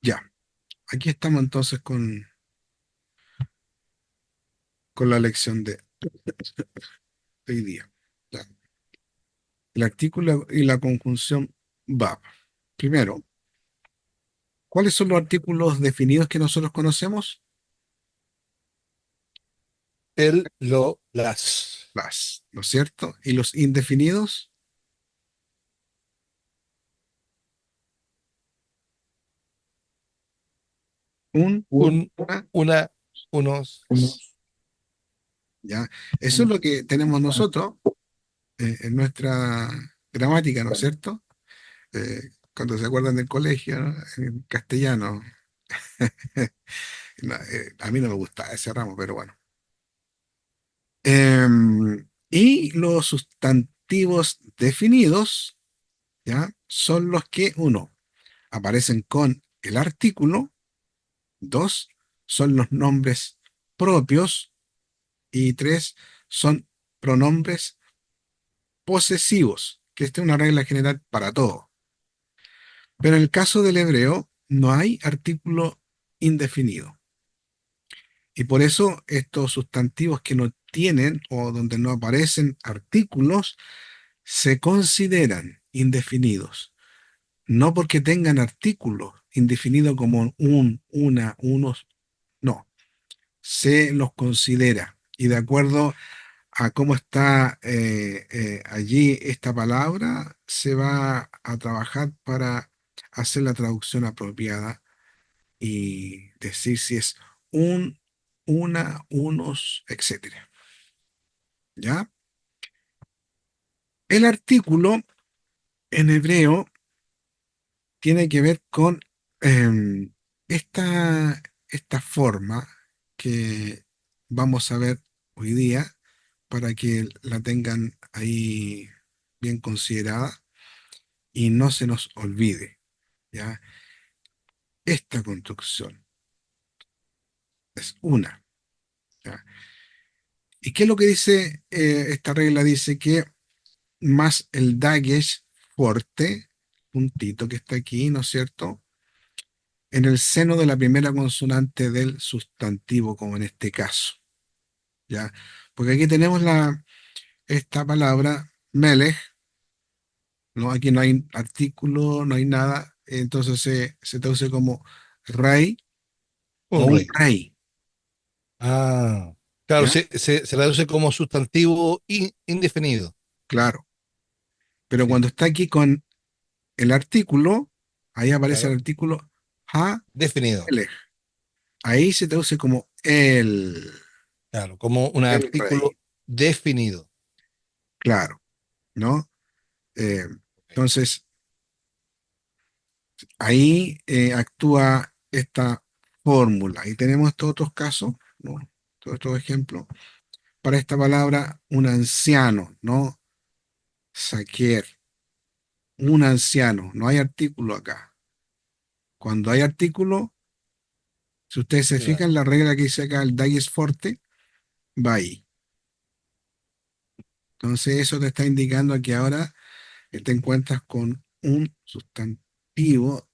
Ya, aquí estamos entonces con la lección de hoy día. Ya. El artículo y la conjunción va. Primero, ¿cuáles son los artículos definidos que nosotros conocemos? El, lo, las. Las, ¿no es cierto? Y los indefinidos, Un, una, una, unos. ¿ya? Eso es lo que tenemos nosotros en nuestra gramática, ¿no es cierto? Cuando se acuerdan del colegio, ¿no? En castellano. No, a mí no me gusta ese ramo, pero bueno. Y los sustantivos definidos, ¿ya? Son los que, uno, aparecen con el artículo, dos, son los nombres propios y tres, son pronombres posesivos, que esta es una regla general para todo. Pero en el caso del hebreo no hay artículo indefinido. Y por eso estos sustantivos que no tienen o donde no aparecen artículos se consideran indefinidos. No porque tengan artículos indefinidos como un, una, unos, no. Se los considera. Y de acuerdo a cómo está allí esta palabra, se va a trabajar para hacer la traducción apropiada y decir si es un, una, unos, etcétera. ¿Ya? El artículo en hebreo tiene que ver con em, esta forma que vamos a ver hoy día para que la tengan ahí bien considerada y no se nos olvide, ¿ya? Esta construcción es una, ¿ya? ¿Y qué es lo que dice esta regla? Dice que más el dagesh fuerte, puntito que está aquí, ¿no es cierto? En el seno de la primera consonante del sustantivo, como en este caso, ¿ya? Porque aquí tenemos esta palabra, melech, ¿no? Aquí no hay artículo, no hay nada, entonces se traduce como rey o Un un rey. rey, Ah, claro, ¿ya? se traduce como sustantivo indefinido. Claro. Pero Sí, cuando está aquí con el artículo, ahí aparece el claro. artículo ha, Definido. melech. Ahí se traduce como Claro, como un el rey, artículo definido. claro, ¿no? Eh, Ok. entonces, ahí actúa esta fórmula. Y tenemos estos otros casos, ¿no? Todos estos ejemplos. Para esta palabra, un anciano, ¿no? Saquer, un anciano. No hay artículo acá. Cuando hay artículo, si ustedes se Claro. fijan, la regla que dice acá, el dies forte, va ahí. Entonces, eso te está indicando que ahora te encuentras con un sustantivo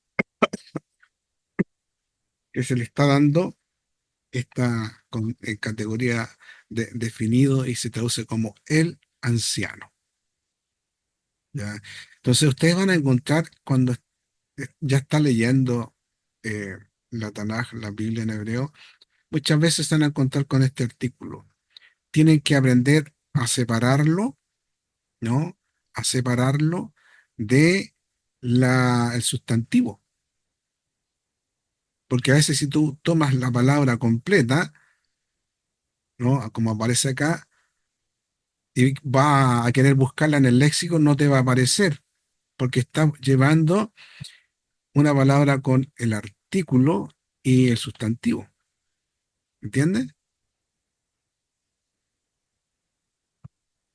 que se le está dando esta categoría de definido y se traduce como el anciano. ¿Ya? Entonces ustedes van a encontrar cuando ya está leyendo eh, la Tanaj, la Biblia en hebreo, muchas veces se van a encontrar con este artículo. Tienen que aprender a separarlo, ¿no? A separarlo de el sustantivo. Porque a veces si tú tomas la palabra completa, ¿no? Como aparece acá, y va a querer buscarla en el léxico, no te va a aparecer, porque está llevando una palabra con el artículo y el sustantivo. ¿Entiendes?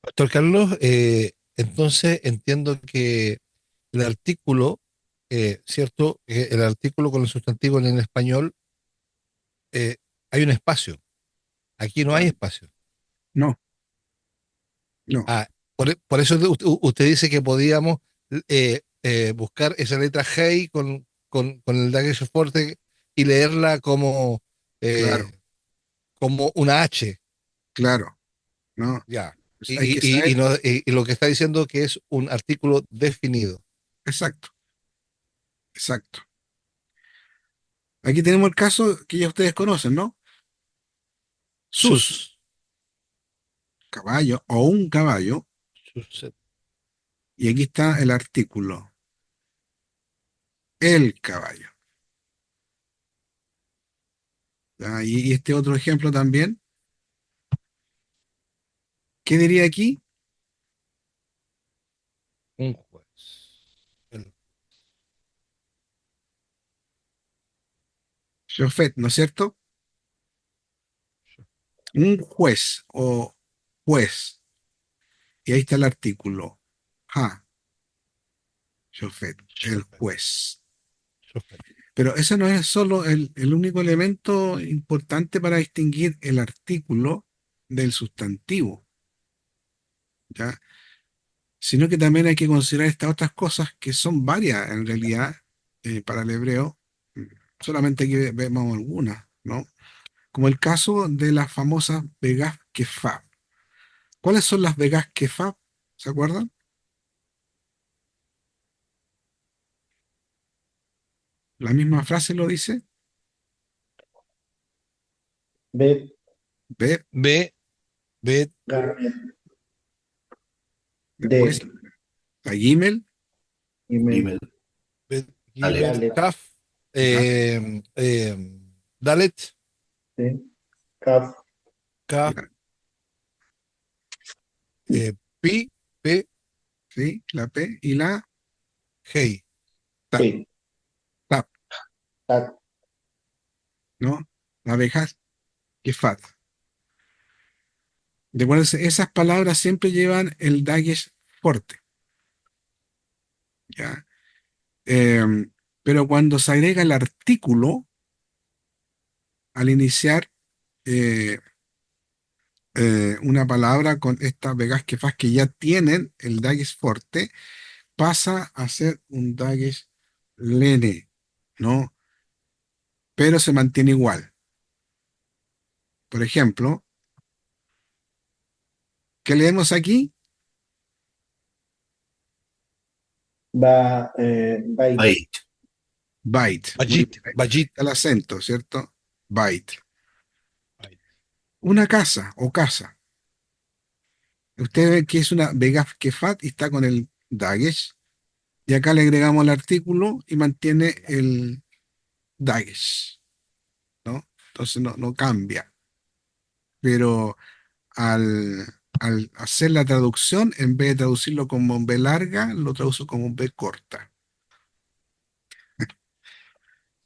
Pastor Carlos, entonces entiendo que el artículo, ¿cierto? El artículo con el sustantivo en el español, eh, hay un espacio. Aquí no hay espacio. No, no. Ah, por eso usted dice que podíamos buscar esa letra G con, con el dagues fuerte y leerla Claro, eh, como una H, claro, ¿no? ya. Pues hay que saber, Y lo que está diciendo que es un artículo definido. exacto, exacto. Aquí tenemos el caso que ya ustedes conocen, ¿no? Sus, Sus, caballo o un caballo, sus, y aquí está el artículo, el caballo. ¿Ya? Y este otro ejemplo también, ¿qué diría aquí? un juez. El- Shofet, ¿no es cierto? Un juez o juez, y ahí está el artículo. Ha, Shofet, el Shofet, juez. shofet. Pero ese no es solo el único elemento importante para distinguir el artículo del sustantivo, ¿ya? Sino que también hay que considerar estas otras cosas que son varias en realidad para el hebreo. Solamente aquí vemos algunas, ¿no? Como el caso de las famosas Vegas Kefab. ¿Cuáles son las Vegas Kefab? ¿Se acuerdan? La misma frase lo dice. Bet, Ve, B, Bet, Garnet, después Det, la Gimel, Gimel, Bet, Gimel, Dalet, Kaf, ¿ya? Dalet, ¿sí? Kaf, Kaf, ¿Ya? Pi, P, ¿Sí? La P y la Hey. Tap, Hey, Tap, Tat, ¿no? La Vegas Kefab. Recuerden, esas palabras siempre llevan el dagesh fuerte, ¿ya? Pero cuando se agrega el artículo al iniciar eh, una palabra con estas vegas que faz que ya tienen el dagesh fuerte, pasa a ser un dagesh lene, ¿no? Pero se mantiene igual. Por ejemplo, ¿qué leemos aquí? Bait, Byte. Muy Bajit, bien. Ahí Bajit. está el acento, ¿cierto? Byte. Una casa o casa. Usted ve que es una Vegaf Kefat y está con el Dagesh. Y acá le agregamos el artículo y mantiene el Dagesh, ¿no? Entonces no cambia. Pero al, al hacer la traducción, en vez de traducirlo como B larga, lo traduce como B corta.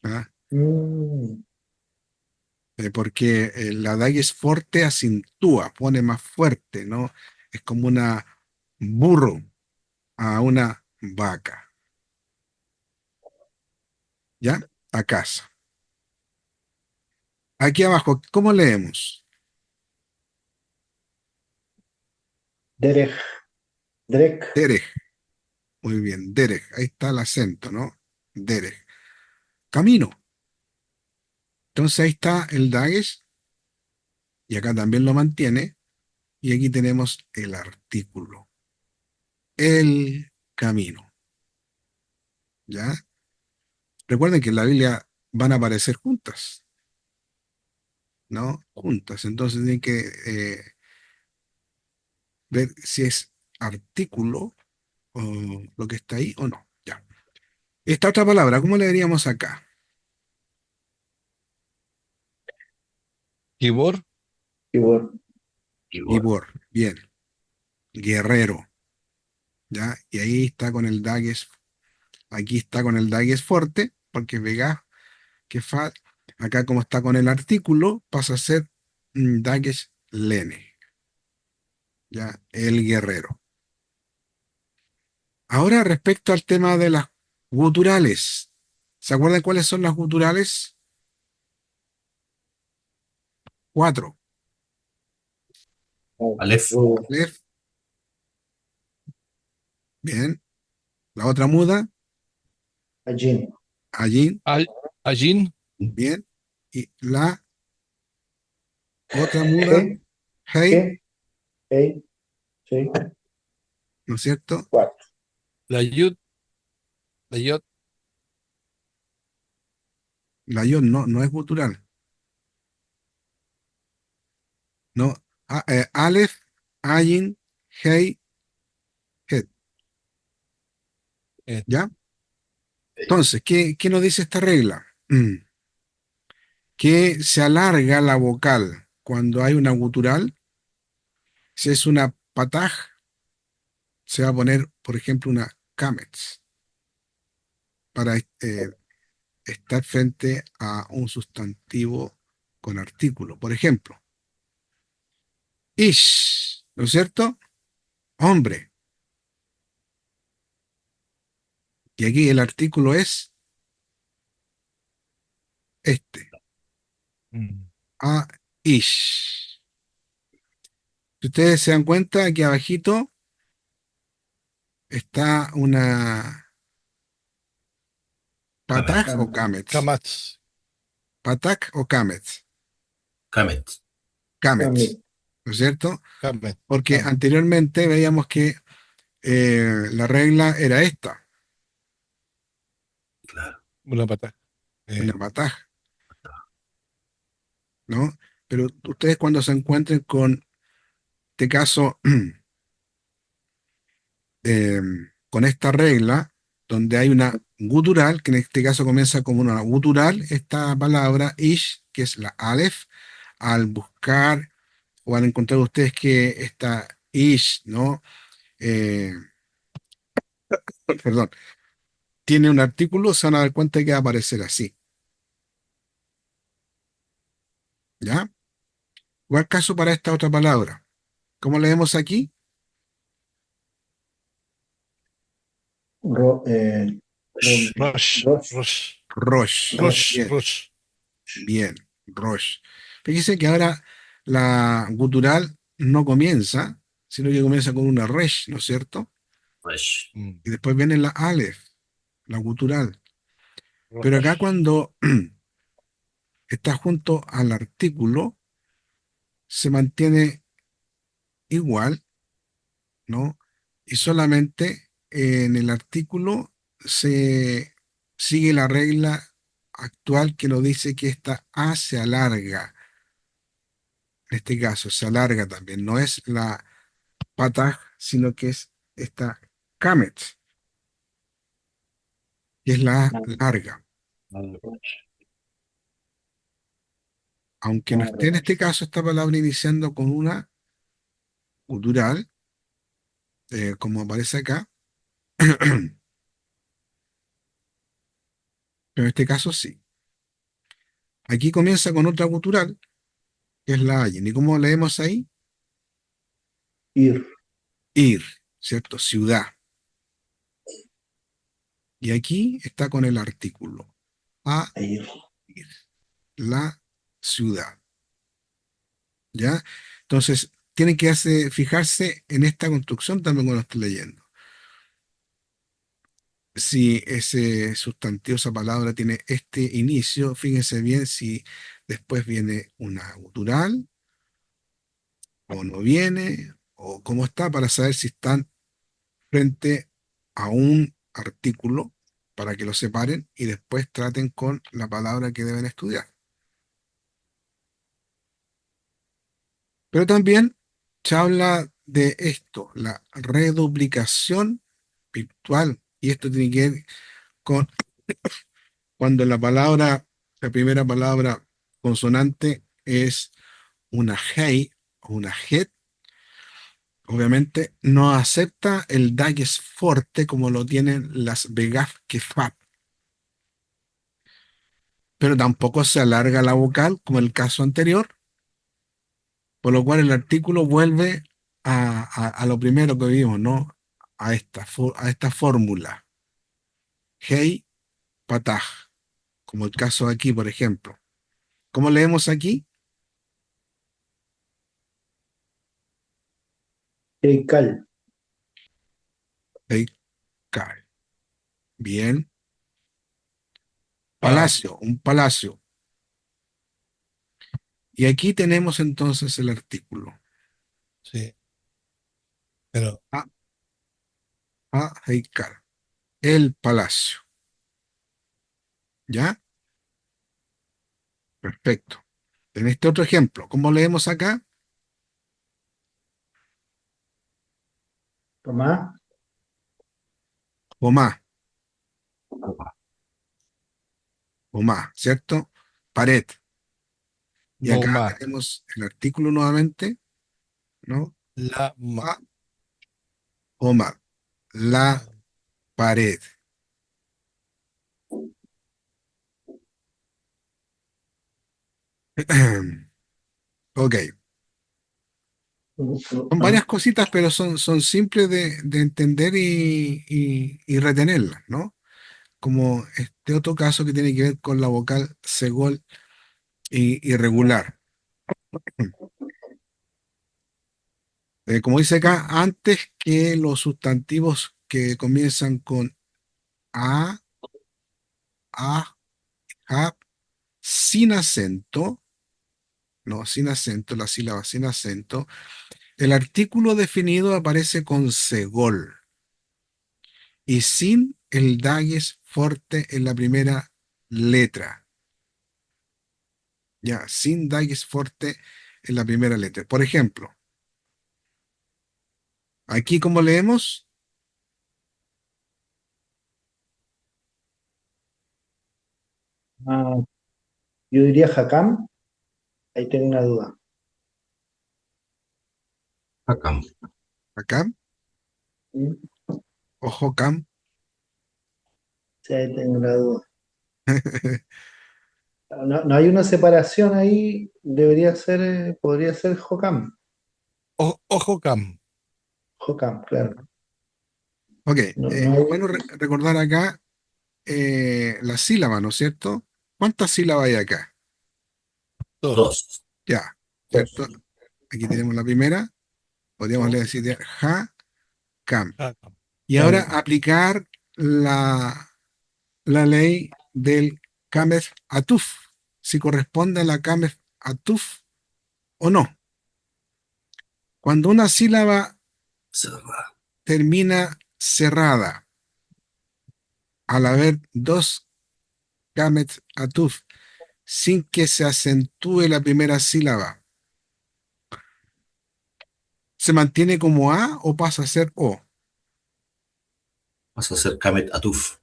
¿Ah? mm, Porque la Dagesh fuerte acentúa, pone más fuerte, ¿no? Es como una burro a una vaca, ¿ya? A casa. Aquí abajo, ¿cómo leemos? Derech, Drek, Derech, muy bien, Derech, ahí está el acento, ¿no? Derech, camino. Entonces ahí está el Dagesh, y acá también lo mantiene, y aquí tenemos el artículo, el camino, ¿ya? Recuerden que en la Biblia van a aparecer juntas, ¿no? Juntas, entonces tienen que ver si es artículo o lo que está ahí o no, ya. Esta otra palabra, ¿cómo le diríamos acá? Gibor, Gibor, Gibor, bien, guerrero, ¿ya? Y ahí está con el dagues, aquí está con el dagues fuerte, porque vega, que fa, acá como está con el artículo, pasa a ser dagues lene, ¿ya? El guerrero. Ahora respecto al tema de las guturales, ¿se acuerdan cuáles son las guturales? Cuatro. Ru, Alef, bien. La otra muda, Ajin, Allí, Al, Allín, bien. Y la otra muda, G, hey, G, E, sí, ¿no es cierto? cuatro. la Yud, la Yod, La yod no es gutural. No. Aleph, ayin, hey, het. eh, ¿Ya? Entonces, ¿qué nos dice esta regla? Que se alarga la vocal cuando hay una gutural. Si es una pataj, se va a poner, por ejemplo, una kametz para estar frente a un sustantivo con artículo. Por ejemplo, ish, ¿no es cierto? Hombre. Y aquí el artículo es este, mm, a ish. Si ustedes se dan cuenta, aquí abajito está una pataj o Kamet. kametz. Kamatz, Patak o kametz. Kamet. Kametz, Kamet, ¿no es cierto? Kamet, Porque Kamet, anteriormente veíamos que la regla era esta, Claro. una pata. una Eh, pataj, ¿no? Pero ustedes cuando se encuentren con este caso, eh, con esta regla, donde hay una gutural, que en este caso comienza como una gutural, esta palabra ish, que es la alef, al buscar o al encontrar ustedes que esta ish, ¿no? Eh, perdón, tiene un artículo, se van a dar cuenta que va a aparecer así, ¿ya? Igual caso para esta otra palabra. ¿Cómo leemos aquí? Ro, Rom- Rosh, Rosh, Rosh, Rosh. Rosh, Bien, Rosh. bien, Rosh. Fíjese que ahora la gutural no comienza, sino que comienza con una resh, ¿no es cierto? Fresh. Mm, Y después viene la alef, la gutural. Pero acá Rosh. cuando está junto al artículo, se mantiene igual, ¿no? Y solamente en el artículo se sigue la regla actual que nos dice que esta A se alarga. En este caso, se alarga también. No es la pataj, sino que es esta kamet, que es la larga. Aunque no esté en este caso esta palabra iniciando con una gutural, como aparece acá, pero en este caso sí. Aquí comienza con otra gutural, que es la ayin. ¿Y cómo leemos ahí? Ir, Ir, ¿cierto? Ciudad. Y aquí está con el artículo. A Ir, ir, la ciudad. ¿Ya? Entonces, tienen que fijarse en esta construcción también cuando estén leyendo. Si ese sustantivo, esa palabra tiene este inicio, fíjense bien si después viene una gutural o no viene, o cómo está, para saber si están frente a un artículo para que lo separen y después traten con la palabra que deben estudiar. Pero también se habla de esto, la reduplicación virtual, y esto tiene que ver con cuando la primera palabra consonante es una hey o una het, obviamente no acepta el diéresis forte como lo tienen las begaf kefat, pero tampoco se alarga la vocal como el caso anterior, por lo cual el artículo vuelve a lo primero que vimos, ¿no? A esta fórmula. Hey, pataj, como el caso de aquí, por ejemplo. ¿Cómo leemos aquí? Eikal, Hey, cae. Bien. Palacio, un palacio. Y aquí tenemos entonces el artículo. Sí, pero A, Heikal. El palacio. ¿Ya? Perfecto. En este otro ejemplo, ¿cómo leemos acá? Tomás, Pomá, pomá, ¿cierto? Pared. Y acá Boma, tenemos el artículo nuevamente, ¿no? la, ma, A, pomá, la pared. Ok. Son varias cositas, pero son simples de entender y retenerlas, ¿no? Como este otro caso que tiene que ver con la vocal segol y irregular. Como dice acá, antes que los sustantivos que comienzan con a, ja, sin acento, no, sin acento, la sílaba sin acento, el artículo definido aparece con segol y sin el dagues forte en la primera letra. Ya, sin dagues forte en la primera letra. Por ejemplo, aquí como leemos, ah, yo diría Hakam, ahí tengo una duda. Hakam. acá, ¿Mm? ojo cam, Sí, ahí tengo una duda. No, no hay una separación ahí, debería ser, podría ser Hokam. ojo cam, Hokam, claro. ok, No, no es hay, bueno recordar acá la sílaba, ¿no es cierto? ¿Cuántas sílabas hay acá? dos, Dos. Ya, ¿cierto? dos. Aquí tenemos la primera, podríamos dos, decir ya, ja, cam. cam, Y ahora Claro. aplicar la ley del Kamef Atuf, si corresponde a la Kamef Atuf o no. Cuando una sílaba Cerrada. termina cerrada, al haber dos Kamet Atuf, sin que se acentúe la primera sílaba, ¿se mantiene como A o pasa a ser O? Vas a hacer Kamet Atuf.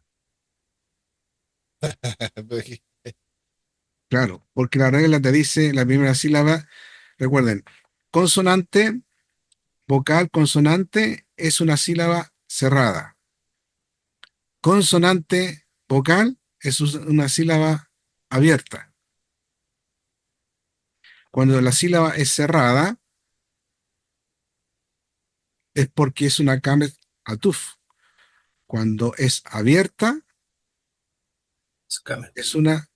Claro, porque la regla te dice la primera sílaba, recuerden, consonante, vocal, consonante es una sílaba cerrada. Consonante, vocal es una sílaba abierta. Cuando la sílaba es cerrada, es porque es una kamet atuf. Cuando es abierta, Es Kamet. es una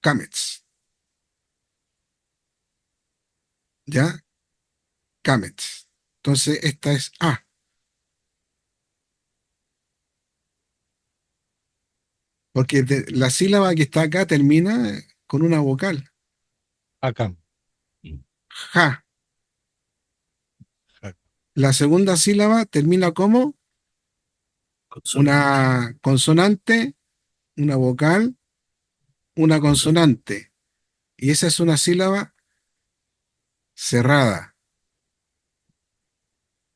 kamets. ¿Ya? Kamets. Entonces, esta es A, porque la sílaba que está acá termina con una vocal. acam, Mm. Ja. ja, La segunda sílaba termina como Consonante. una consonante, una vocal, una consonante. Y esa es una sílaba cerrada.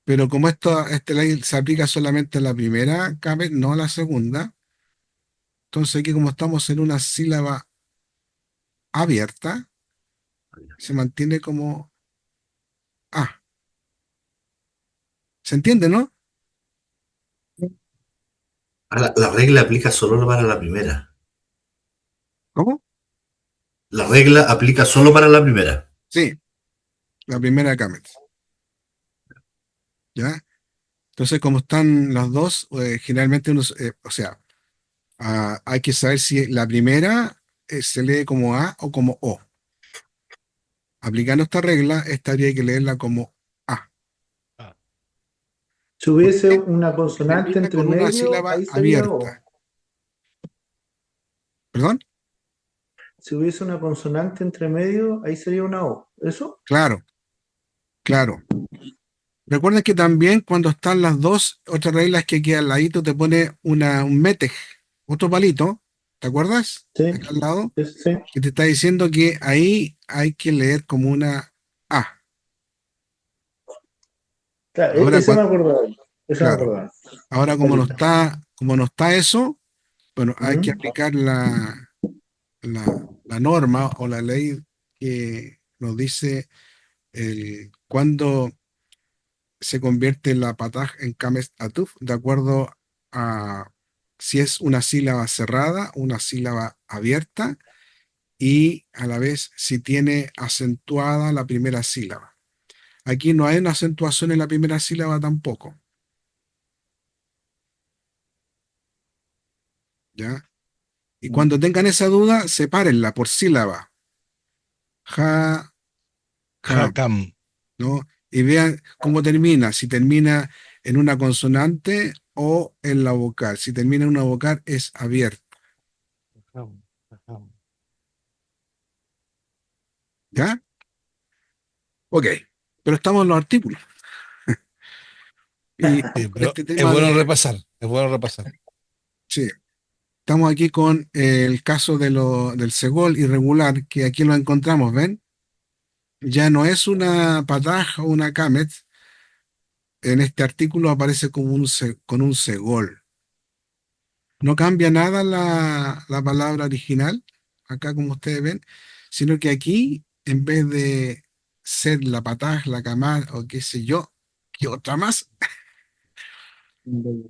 Pero como esta ley se aplica solamente a la primera cabe, no a la segunda, entonces aquí como estamos en una sílaba abierta, se mantiene como A. ¿Se entiende, no? Ah, la regla aplica solo para la primera. ¿Cómo? La regla aplica solo para la primera. Sí, la primera Camet. ¿Ya? Entonces, como están las dos, generalmente o sea, hay que saber si la primera se lee como A o como O. Aplicando esta regla, esta habría que leerla como A. ah, Si ¿Por hubiese qué? una Porque consonante termina entre con una medio, sílaba ahí sería O. abierta. ¿Perdón? Si hubiese una consonante entre medio, ahí sería una O. ¿Eso? Claro, claro. Recuerden que también cuando están las dos, otra regla es que aquí al ladito te pone un metej, otro palito, ¿te acuerdas? Sí, Acá al lado, sí, sí. que te está diciendo que ahí hay que leer como una A. Claro, Ahora, ese me acordaba. Ese me claro, acordaba. ahora Palito. como no está eso, bueno, hay que ¿Mm? aplicar la norma o la ley que nos dice cuándo se convierte la pataj en kames atuf, de acuerdo a si es una sílaba cerrada, una sílaba abierta y a la vez si tiene acentuada la primera sílaba. Aquí no hay una acentuación en la primera sílaba tampoco, ¿ya? Y cuando tengan esa duda, sepárenla por sílaba. Ja, ja, Hakam. ¿no? Y vean cómo termina, si termina en una consonante o en la vocal. Si termina en una vocal es abierto, Hakam, hakam. ¿ya? Ok, pero estamos en los artículos. Y Sí, con pero este tema es bueno repasar. sí, estamos aquí con el caso del segol irregular, que aquí lo encontramos, ¿ven? Ya no es una pataj o una kamet, en este artículo aparece como con un segol. No cambia nada la palabra original, acá como ustedes ven, sino que aquí, en vez de ser la pataj, la kamat o qué sé yo, que otra más,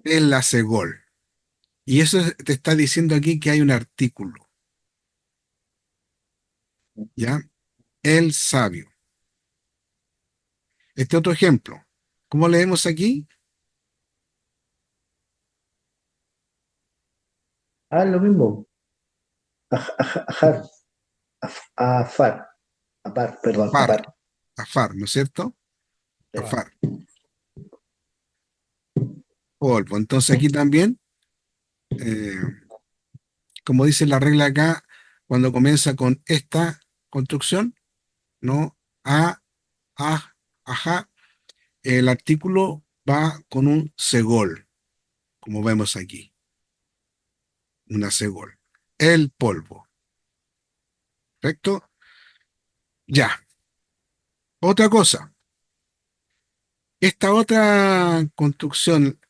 es la segol. Y eso te está diciendo aquí que hay un artículo, ¿ya? El sabio. Este otro ejemplo. ¿Cómo leemos aquí? Ah, lo mismo. Ajar, afar, apar, perdón, Afar, apar. afar, ¿no es cierto? Ah, Afar, polvo. Entonces aquí también, eh, como dice la regla acá, cuando comienza con esta construcción, ¿no? A, ajá, el artículo va con un segol, como vemos aquí, una segol. El polvo, ¿correcto? Ya. Otra cosa, esta otra construcción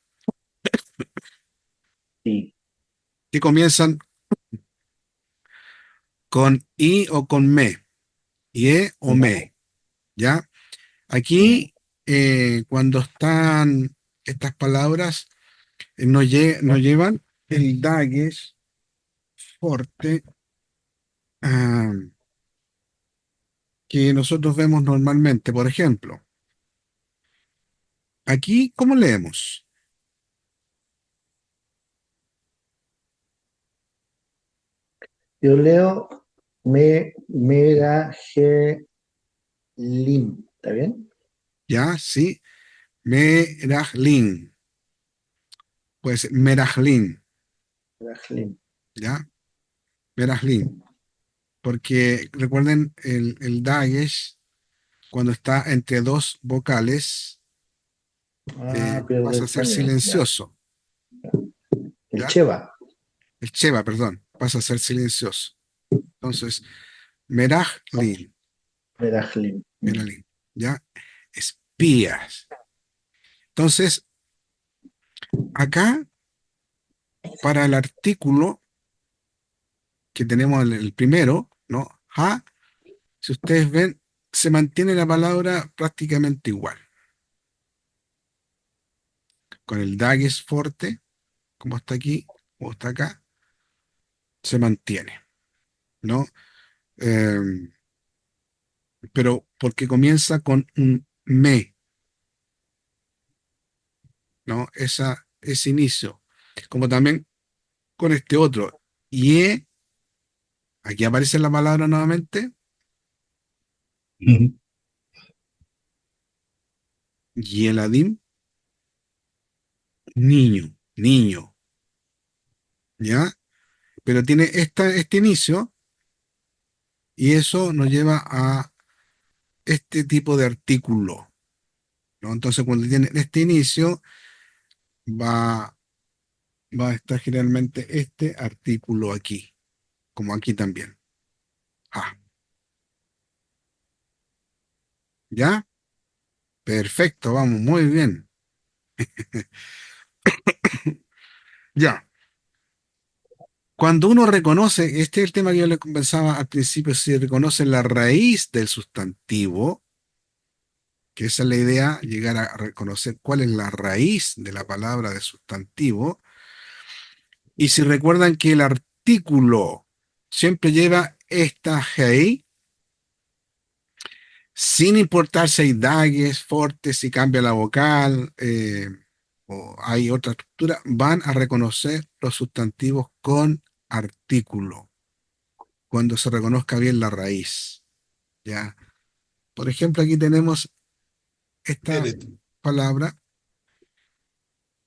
Sí. que comienzan con i o con me, ie o me, ¿ya? ¿Ya? Aquí, cuando están estas palabras, nos llevan el dagues forte ah, que nosotros vemos normalmente. Por ejemplo, aquí, ¿cómo leemos? Yo leo Meragelim. ¿Está bien? ¿Ya? Sí, merajlin, pues merajlin, Meragelim. ¿ya? Merajlin, porque recuerden el dagues, cuando está entre dos vocales, Ah, pierde pasa a el ser sonido. Ya. silencioso, El ¿ya? Cheva. El cheva, perdón, pasa a ser silencioso. Entonces, merajlin, Meragelim. merajlin, ¿ya? Espías. Entonces, acá, para el artículo que tenemos el primero, ¿no? Ja, si ustedes ven, se mantiene la palabra prácticamente igual. Con el dagues forte, como está aquí, como está acá, se mantiene, ¿no? Eh, pero porque comienza con un me, ¿no? Ese inicio. Como también con este otro, ye, aquí aparece la palabra nuevamente, Ujú. yeladim, niño, niño, ¿ya? pero tiene este inicio y eso nos lleva a este tipo de artículo, ¿no? Entonces, cuando tiene este inicio, va, va a estar generalmente este artículo aquí, como aquí también. Ah, ¿ya? Perfecto, vamos, muy bien. Ya. Cuando uno reconoce, este es el tema que yo le conversaba al principio, si reconoce la raíz del sustantivo, que esa es la idea, llegar a reconocer cuál es la raíz de la palabra de sustantivo, y si recuerdan que el artículo siempre lleva esta hey, sin importar si hay dagues, fortes, si cambia la vocal, o hay otra estructura, van a reconocer los sustantivos con artículo, cuando se reconozca bien la raíz. ¿Ya? Por ejemplo, aquí tenemos esta Eret, palabra,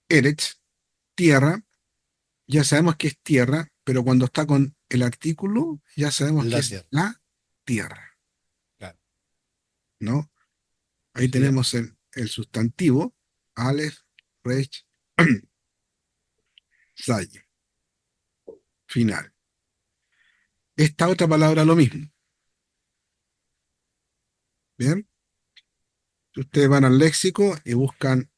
Eretz, tierra. Ya sabemos que es tierra, pero cuando está con el artículo, ya sabemos que la es tierra. la tierra, Claro. ¿no? Ahí Así es. tenemos el sustantivo, Aleph, Resh, Zay, final. Esta otra palabra lo mismo, ¿bien? Si ustedes van al léxico y buscan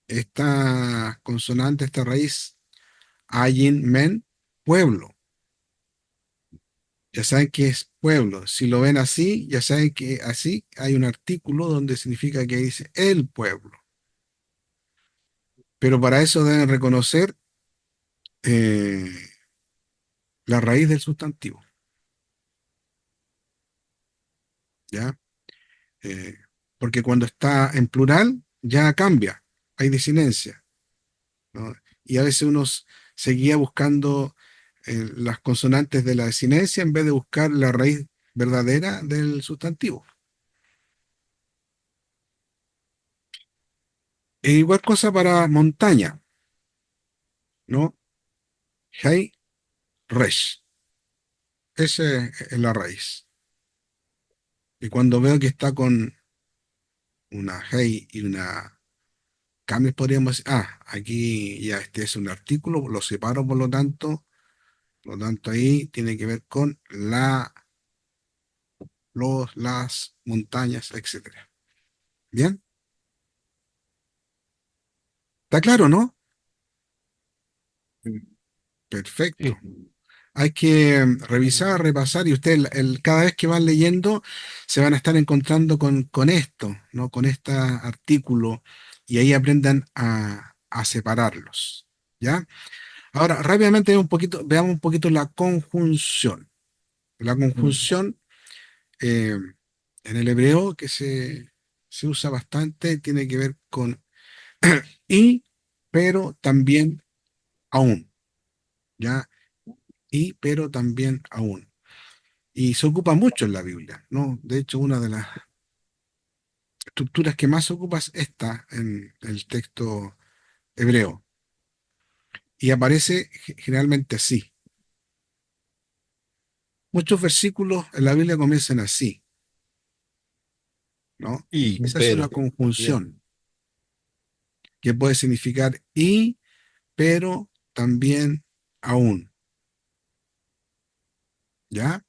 esta consonante, esta raíz, Ayin, Men, pueblo. Ya saben que es pueblo. Si lo ven así, ya saben que así hay un artículo donde significa que dice el pueblo. Pero para eso deben reconocer eh, la raíz del sustantivo, ¿ya? Eh, Porque cuando está en plural ya cambia, hay disinencia, ¿no? Y a veces seguía buscando las consonantes de la disinencia en vez de buscar la raíz verdadera del sustantivo. E igual cosa para montaña, ¿no? Hay resh, esa es la raíz. Y cuando veo que está con una hey y una cambios podríamos decir, aquí ya este es un artículo, lo separo por lo tanto ahí tiene que ver con las montañas, etcétera. ¿Bien? ¿Está claro, no? Perfecto. Sí. Hay que revisar, repasar y ustedes cada vez que van leyendo se van a estar encontrando con esto, ¿no? Con este artículo y ahí aprendan a separarlos. ¿Ya? Ahora, rápidamente veamos un poquito la conjunción. La conjunción eh, en el hebreo que se usa bastante tiene que ver con y, pero también aún, ¿ya? Y, pero también aún. Y se ocupa mucho en la Biblia, ¿no? De hecho, una de las estructuras que más se ocupa es esta en el texto hebreo. Y aparece generalmente así. Muchos versículos en la Biblia comienzan así, ¿no? Y, Esa es una pero, también. conjunción que puede significar y, pero también aún, ¿ya?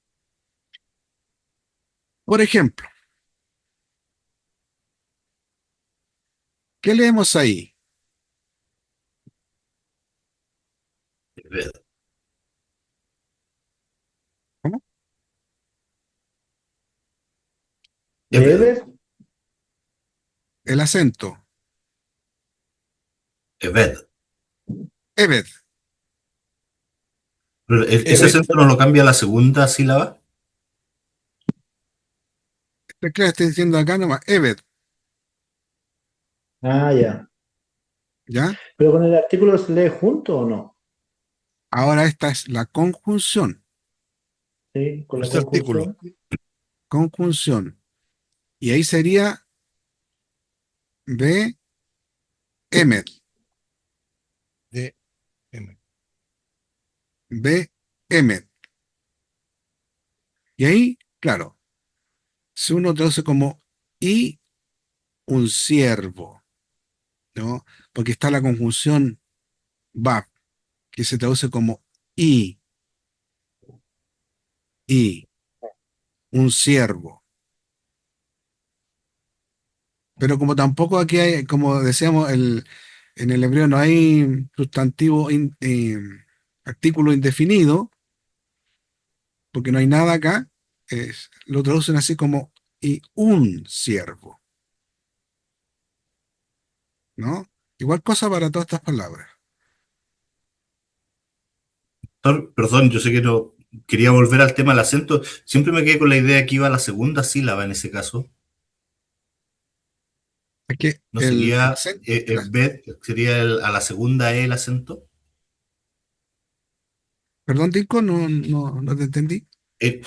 Por ejemplo, ¿qué leemos ahí? Eved, ¿Cómo? ¿De Eved, Ever? El acento, Eved. Ebed. Pero ese Evet. acento no lo cambia la segunda sílaba. Claro, estoy diciendo acá nomás, Ebed, Ah, ya. ¿ya? ¿Pero con el artículo se lee junto o no? Ahora esta es la conjunción, Sí, con la Este artículo. conjunción. conjunción. Y ahí sería de Emed, De, M. B, Emet. Y ahí, claro, si uno traduce como y un siervo, ¿no? Porque está la conjunción Bab, que se traduce como y, y, un siervo. Pero como tampoco aquí hay, como decíamos, en el hebreo no hay sustantivo, artículo indefinido, porque no hay nada acá, lo traducen así como y un siervo, ¿no? Igual cosa para todas estas palabras. Perdón, yo sé que no quería volver al tema del acento. Siempre me quedé con la idea que iba la segunda sílaba en ese caso. Es que ¿No sería acento, bet, sería a la segunda E el acento? perdón, Tinko, no te entendí. Eh,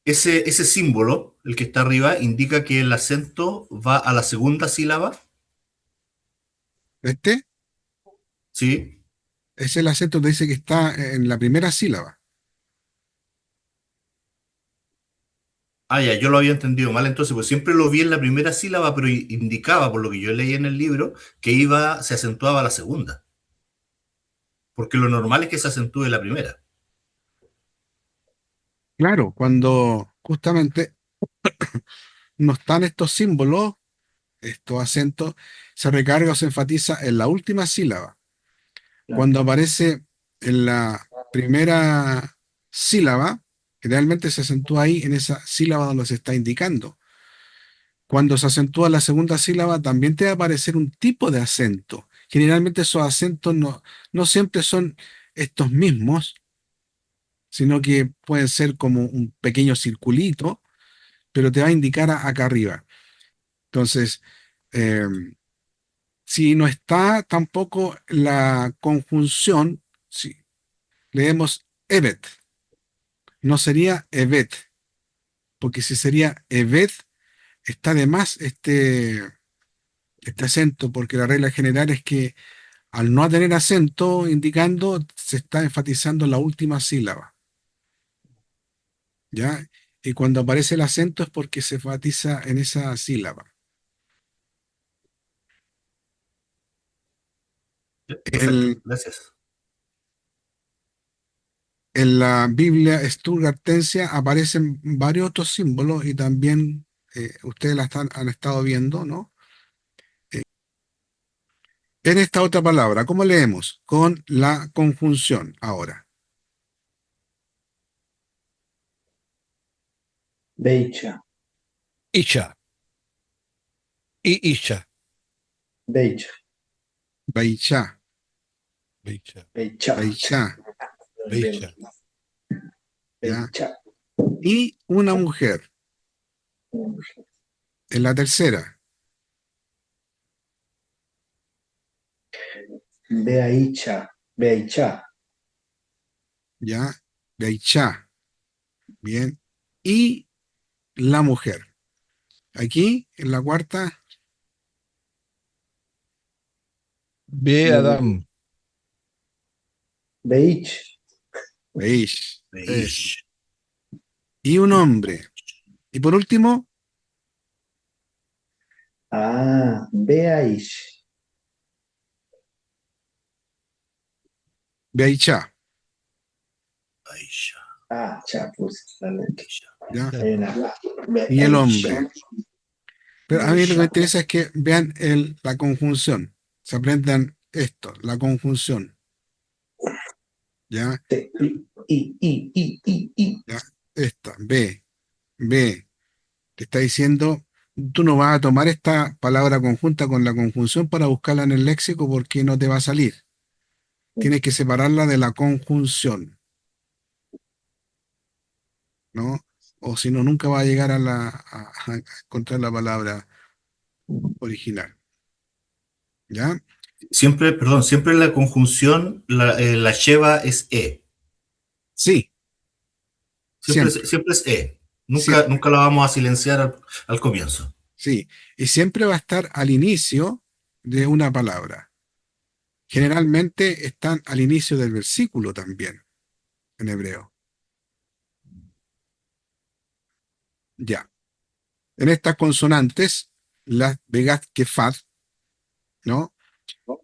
ese símbolo, el que está arriba, indica que el acento va a la segunda sílaba, Este ¿sí? es el acento que dice que está en la primera sílaba. Ah, ya, yo lo había entendido mal entonces, pues siempre lo vi en la primera sílaba, pero indicaba, por lo que yo leí en el libro, que se acentuaba la segunda, porque lo normal es que se acentúe la primera. Claro, cuando justamente no están estos símbolos, estos acentos, se recarga o se enfatiza en la última sílaba. Claro. Cuando aparece en la primera sílaba, generalmente se acentúa ahí en esa sílaba donde se está indicando. Cuando se acentúa la segunda sílaba, también te va a aparecer un tipo de acento. Generalmente esos acentos no siempre son estos mismos, sino que pueden ser como un pequeño circulito, pero te va a indicar acá arriba. Entonces, eh, si no está tampoco la conjunción, si leemos evet, no sería evet, porque si sería evet, está de más este acento, porque la regla general es que al no tener acento indicando, se está enfatizando la última sílaba, ¿ya? Y cuando aparece el acento es porque se enfatiza en esa sílaba. Perfecto, El- gracias. en la Biblia Stuttgartensia aparecen varios otros símbolos y también ustedes han estado viendo, ¿no? En esta otra palabra, ¿cómo leemos? Con la conjunción ahora. Beicha, Isha, y Isha, Beicha, Baichá, Beicha, Beicha, Baichá, Beicha, ¿ya? Beicha. Y una mujer, en la tercera, Beaicha, Beaicha, ¿ya? Baichá, bien. Y la mujer. Aquí, en la cuarta, Be Adam, Beich, Beish, eso. Eish. Y un hombre. Y por último, Beaish, Baichá, Aisha, Chapus, dale. Aisha. ¿ya? Hay una Y el Beaicha, hombre. Pero a mí lo que me Beaicha. interesa es que vean la conjunción, se aprendan esto, la conjunción, ¿ya? I. ¿Ya? Esta, B, te está diciendo, tú no vas a tomar esta palabra conjunta con la conjunción para buscarla en el léxico porque no te va a salir. Tienes que separarla de la conjunción, ¿no? O si no, nunca va a llegar a encontrar la palabra original, ¿ya? Siempre, perdón, siempre la conjunción, la lleva es E. Sí, Siempre, siempre, siempre es E. Nunca, siempre, nunca la vamos a silenciar al comienzo. sí. Y siempre va a estar al inicio de una palabra. Generalmente están al inicio del versículo también. en hebreo. Ya. En estas consonantes, las vegas kefat, ¿no?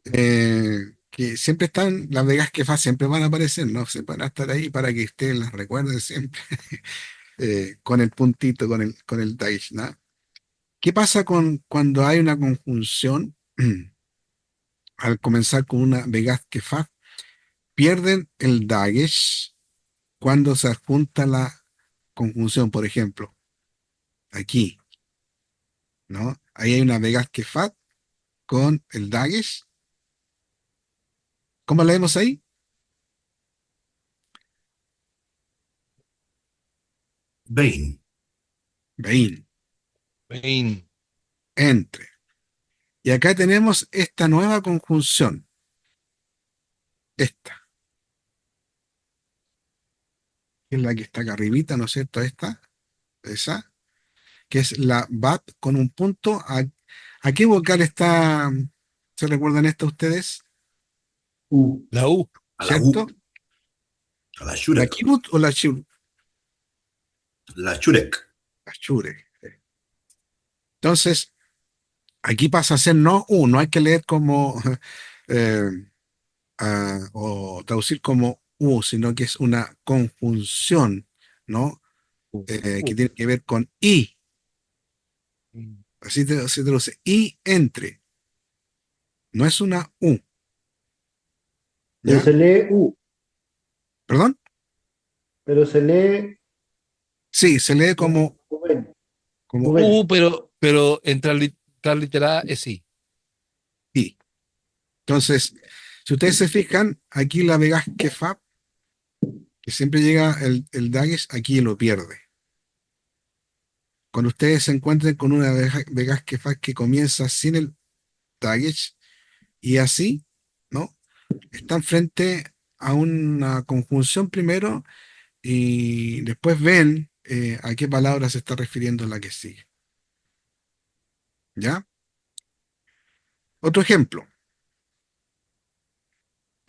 Que siempre están, las vegas kefat siempre van a aparecer, ¿no? Se van a estar ahí para que ustedes las recuerden siempre, con el puntito, con el dash, ¿no? ¿Qué pasa cuando hay una conjunción? Al comenzar con una vegas kefat, pierden el dagesh cuando se adjunta la conjunción, por ejemplo, aquí, ¿no? Ahí hay una vegas kefat con el dagesh. ¿Cómo leemos ahí? Bain. Vein, Vein. entre. Y acá tenemos esta nueva conjunción, esta, que es la que está acá arribita, ¿no es cierto? Esa, que es la bat con un punto. ¿A qué vocal está? ¿Se recuerdan esto ustedes? La U. A la U. ¿Cierto? A la ¿La Shurek. kibut o la shur? La Shurek. La shure. Entonces, aquí pasa a ser no U, no hay que leer como eh, o traducir como U, sino que es una conjunción, ¿no? Que tiene que ver con I. Así se traduce. I entre. No es una U. Pero ¿Ya? se lee U, ¿Perdón? pero se lee Sí, se lee Uben, como Uben. Pero en transliterada es sí. I. Entonces, si ustedes se fijan, aquí la Vegas Kefab, que siempre llega el Dagesh, aquí lo pierde. Cuando ustedes se encuentren con una Vegas Kefab que comienza sin el Dagesh y así, ¿no? Están frente a una conjunción primero y después ven a qué palabra se está refiriendo la que sigue. ¿Ya? Otro ejemplo.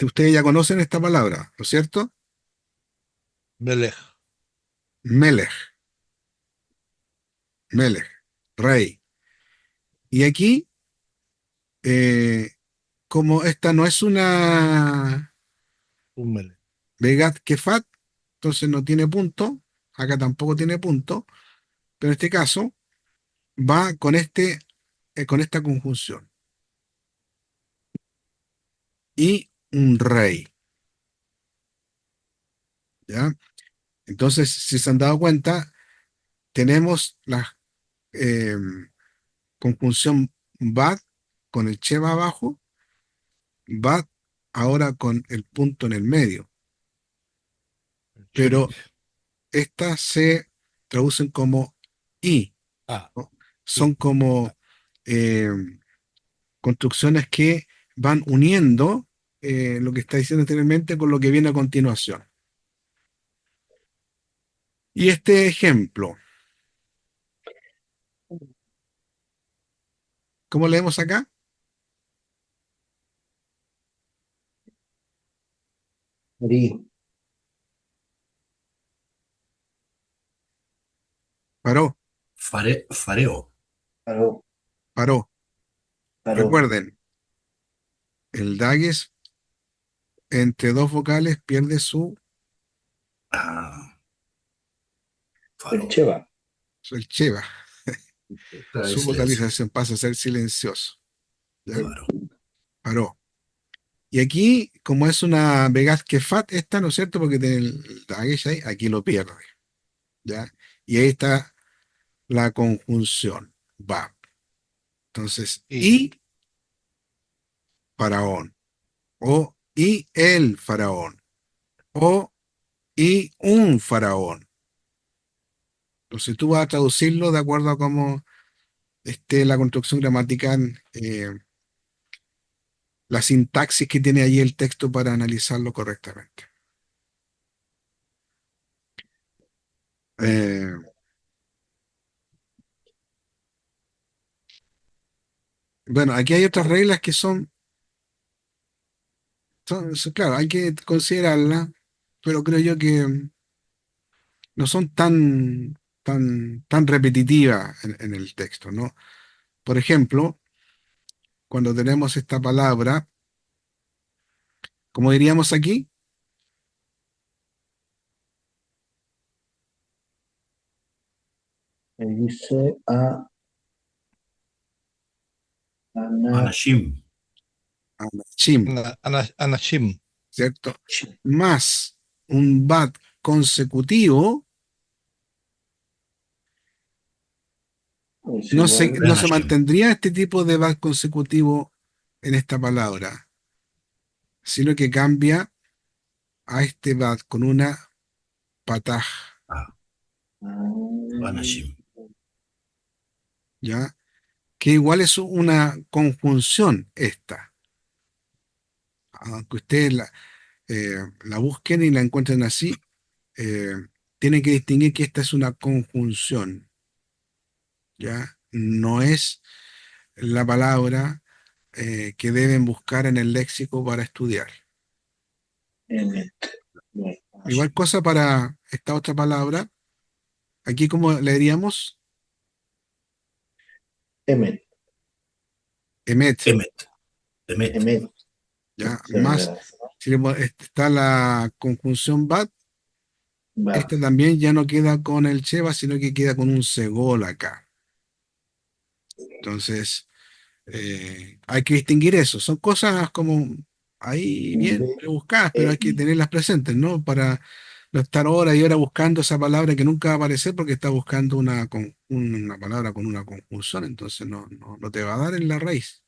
Ustedes ya conocen esta palabra, ¿no es cierto? Melech. Melech, Melech, rey. Y aquí, eh, como esta no es una Un Melech. Begat Kefat, entonces no tiene punto, acá tampoco tiene punto, pero en este caso va con esta conjunción. Y un rey, ¿ya? Entonces, si se han dado cuenta, tenemos la eh, conjunción bat con el cheva abajo, bat ahora con el punto en el medio, pero estas se traducen como i, Ah, ¿no? Son sí. como eh, construcciones que van uniendo lo que está diciendo anteriormente con lo que viene a continuación. Y este ejemplo, ¿cómo leemos acá? Ari, Paró, Fareo. paró, paró. paró. Recuerden, el dagues entre dos vocales pierde Ah, El Faro. Cheva. el cheva, Claro, hay su silencio. vocalización pasa a ser silencioso. ¿Ya? Sí. Faro. Paró. Y aquí, como es una Vegas que fat, esta, ¿no es cierto? Porque tiene el dagues ahí, aquí lo pierde. ¿Ya? Y ahí está la conjunción. Va. Entonces, Y y faraón, o y el faraón, o y un faraón. Entonces tú vas a traducirlo de acuerdo a cómo esté la construcción gramatical, la sintaxis que tiene ahí el texto para analizarlo correctamente. Eh, bueno, aquí hay otras reglas que claro, hay que considerarlas. pero creo yo que no son tan repetitivas en el texto, ¿no? Por ejemplo, cuando tenemos esta palabra, ¿cómo diríamos aquí? Me dice a Ana. Anashim. Anachim, Anashim. ¿cierto? Más un bat consecutivo, Es igual. no se Anashim. mantendría este tipo de bat consecutivo en esta palabra, sino que cambia a este bat con una pataj, Ah, Ah, Anashim. ¿ya? Que igual es una conjunción esta. Aunque ustedes la busquen y la encuentren así, eh, tienen que distinguir que esta es una conjunción, ¿ya? No es la palabra que deben buscar en el léxico para estudiar. Emet. Bueno, Igual cosa para esta otra palabra. Aquí, ¿cómo le diríamos? Emet. Emet, Emet. Emet. Emet. ¿ya? Sí, Más, verdad. si está la conjunción bat, Va. esta también ya no queda con el cheva, sino que queda con un segol acá. Entonces, hay que distinguir eso. Son cosas como ahí bien B, rebuscadas, pero hay que E, tenerlas presentes, ¿no? Para no estar hora y hora buscando esa palabra que nunca va a aparecer porque está buscando una palabra con una conjunción, entonces no te va a dar en la raíz.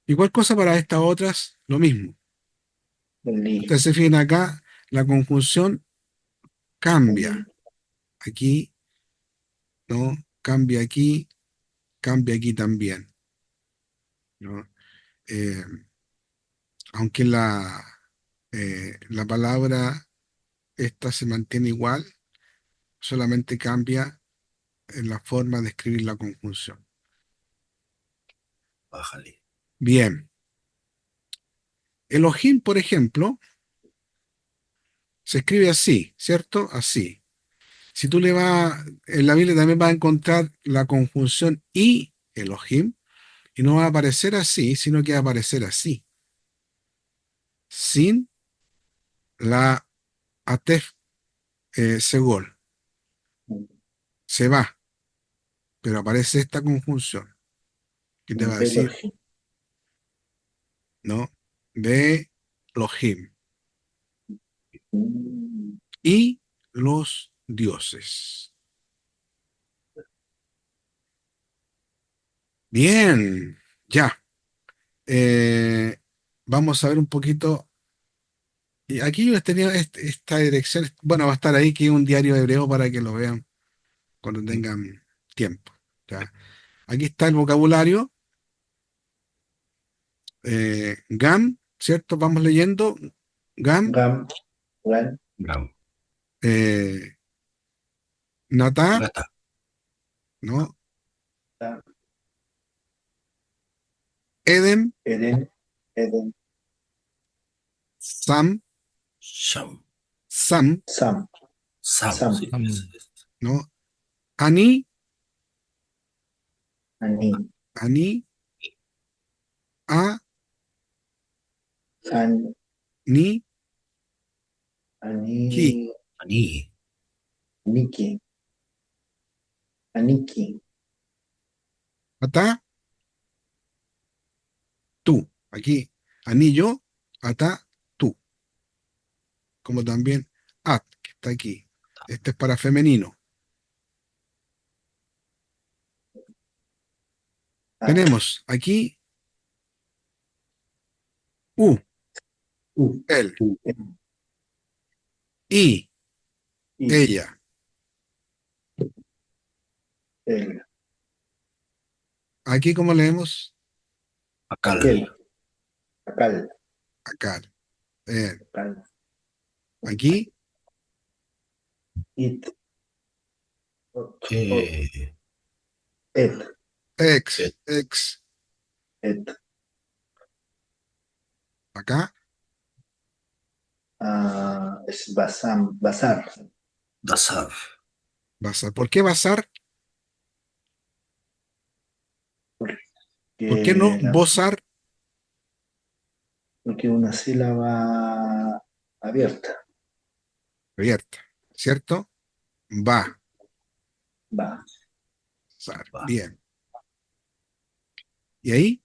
Igual cosa para estas otras, lo mismo. Li. Ustedes se fijan acá, la conjunción cambia. Aquí, ¿no? Cambia aquí también, ¿no? Eh, aunque la palabra esta se mantiene igual, solamente cambia en la forma de escribir la conjunción. Bájale. Bien, Elohim, por ejemplo, se escribe así, ¿cierto? Así. Si tú le vas, en la Biblia también vas a encontrar la conjunción y Elohim, y no va a aparecer así, sino que va a aparecer así, sin la Atef Segol. Se va, pero aparece esta conjunción, que te va a decir, Belohim. ¿no? De Elohim. Mm, Y los dioses. Bien, ya. Eh, vamos a ver un poquito. Y aquí yo les tenía esta dirección. Bueno, va a estar ahí que es un diario hebreo para que lo vean cuando tengan tiempo. ¿Ya? Aquí está el vocabulario. Gam, ¿cierto? Vamos leyendo. Gam, Gam. Gan. Ram. eh, Natá, Gata. ¿no? Ta, Eden, Eden. Eden. Sam, Sham. Sam, Sam. Sam. Sam. Sí, ¿no? Ani, Ani. Ani, A, An. Ni, Ki. Ani. Aní. Niki. Aniki. Ata, tú. Aquí, anillo, ata, tú. Como también at, que está aquí. Este es para femenino. At. Tenemos aquí u, U. él, En. y, I. ella. El. Aquí, ¿cómo leemos? Acal. Aquel. Acal. Acá. Eh, Acal. aquí, It. Ot. Ot. Eh, Et. ex, ex. Et. Acá, es bazar. Dasar. Bazar. ¿Por qué bazar? ¿Por qué no Que, bozar? porque es una sílaba abierta. Abierta, ¿cierto? Va. Va. Zar. Va. Bien. Y ahí,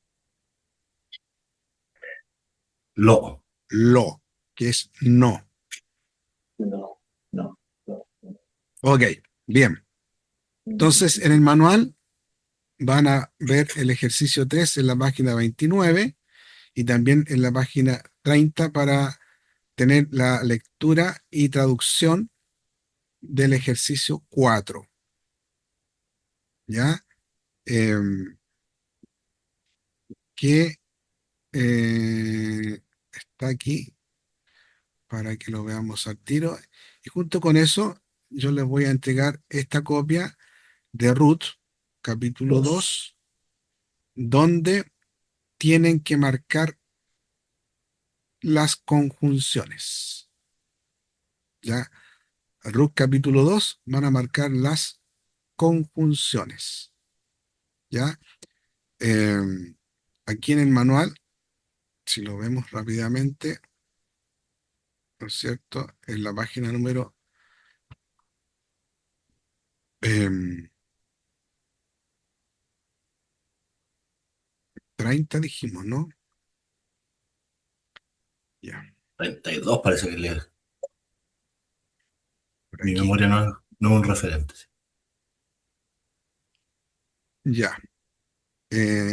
Lo. lo, que es no. No, no, no. Ok, bien. Entonces, en el manual van a ver el ejercicio 3 en la página 29 y también en la página 30 para tener la lectura y traducción del ejercicio 4. ¿Ya? Em, que está aquí para que lo veamos al tiro. Y junto con eso, yo les voy a entregar esta copia de Ruth, capítulo Dos. 2, donde tienen que marcar las conjunciones. ¿Ya? Ruth, capítulo 2, van a marcar las conjunciones. ¿Ya? Em, aquí en el manual, si lo vemos rápidamente, ¿no es cierto? En la página número 30 dijimos, ¿no? Ya, 32 parece que le. por Mi aquí. memoria no es un referente. Ya.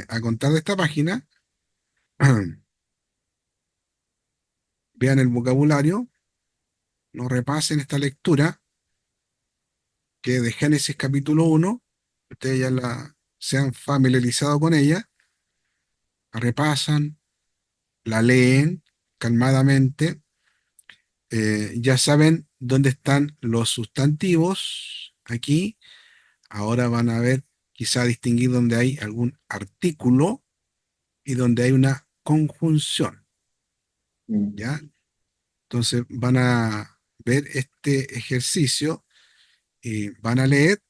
A contar de esta página, vean el vocabulario, no repasen esta lectura, que de Génesis capítulo 1, ustedes ya se han familiarizado con ella, la repasan, la leen calmadamente, ya saben dónde están los sustantivos, aquí, ahora van a ver, quizá distinguir donde hay algún artículo y donde hay una conjunción, Mm. ¿ya? Entonces van a ver este ejercicio y van a leer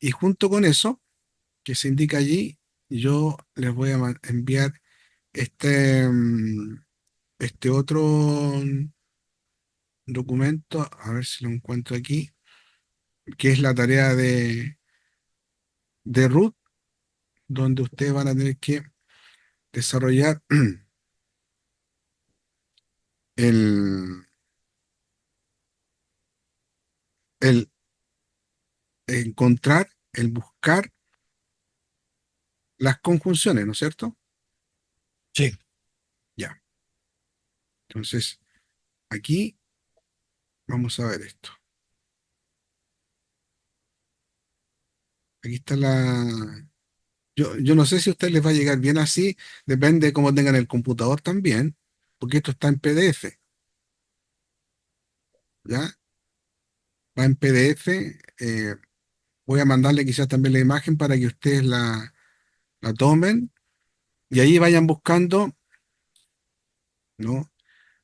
y junto con eso que se indica allí, yo les voy a enviar este, este otro documento, a ver si lo encuentro aquí, que es la tarea de Ruth, donde ustedes van a tener que desarrollar el, el encontrar, el buscar las conjunciones, ¿no es cierto? Sí. Ya. Entonces, aquí vamos a ver esto. Aquí está la... yo no sé si a ustedes les va a llegar bien así, depende de cómo tengan el computador también, porque esto está en PDF, ¿ya? Va en PDF. Voy a mandarle quizás también la imagen para que ustedes la tomen y ahí vayan buscando, ¿no?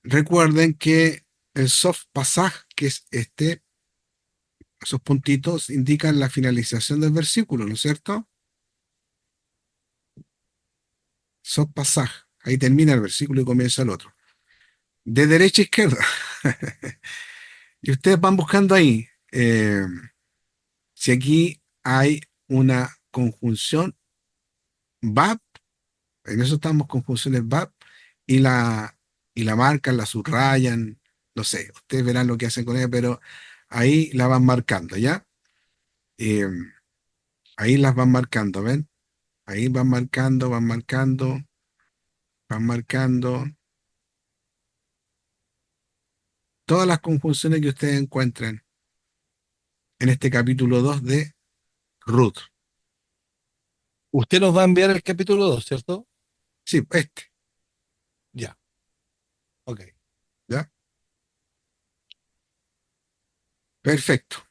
Recuerden que el soft passage, que es esos puntitos indican la finalización del versículo, ¿no es cierto? Soft passage, ahí termina el versículo y comienza el otro. De derecha a izquierda. Y ustedes van buscando ahí. Si aquí hay una conjunción VAP, en eso estamos conjunciones VAP, y la marcan, la subrayan, no sé, ustedes verán lo que hacen con ella, pero ahí la van marcando, ¿ya? Eh, ahí las van marcando, ¿ven? Ahí van marcando, van marcando, van marcando todas las conjunciones que ustedes encuentren en este capítulo 2 de Ruth. Usted nos va a enviar el capítulo 2, ¿cierto? Sí, Ya, ok. ¿ya? Perfecto.